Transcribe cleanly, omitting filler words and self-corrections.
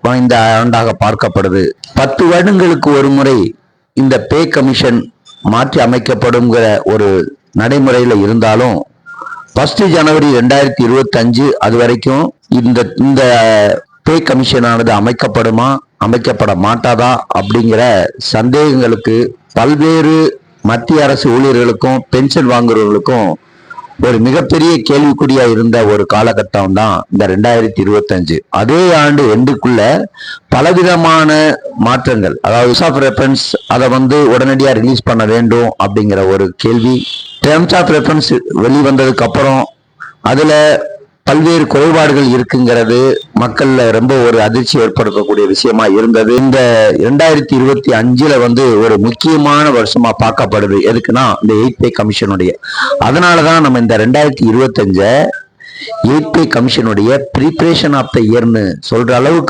வாய்ந்த ஆண்டாக பார்க்கப்படுது. 10 வருடங்களுக்கு ஒரு முறை இந்த பே கமிஷன் மாற்றி அமைக்கப்படுங்கிற ஒரு நடைமுறையில இருந்தாலும் 1 ஜனவரி 2025 அது வரைக்கும் இந்த பே கமிஷனானது அமைக்கப்படுமா அமைக்கப்பட மாட்டாதா அப்படிங்கிற சந்தேகங்களுக்கு பல்வேறு மத்திய அரசு ஊழியர்களுக்கும் பென்ஷன் வாங்குறவர்களுக்கும் ஒரு மிகப்பெரிய கேள்விக்குறியா இருந்த ஒரு காலகட்டம் தான் இந்த 2025. அதே ஆண்டு எண்டுக்குள்ள பலவிதமான மாற்றங்கள், அதாவது ஆஃப் ரெஃபரன்ஸ் அதை உடனடியா ரிலீஸ் பண்ண வேண்டும் அப்படிங்கிற ஒரு கேள்வி, டேர்ம்ஸ் ஆஃப் ரெஃபரன்ஸ் வெளிவந்ததுக்கு அப்புறம் அதுல பல்வேறு குறைபாடுகள் இருக்குங்கிறது மக்கள்ல ரொம்ப ஒரு அதிர்ச்சி ஏற்படுத்தக்கூடிய விஷயமா இருந்தது. இந்த 2025 ஒரு முக்கியமான வருஷமா பார்க்கப்படுது. எதுக்குன்னா இந்த 8th பே கமிஷனுடைய. அதனாலதான் நம்ம இந்த 2025 8th pay கமிஷனுடைய preparation of the இயர்னு சொல்ற அளவுக்கு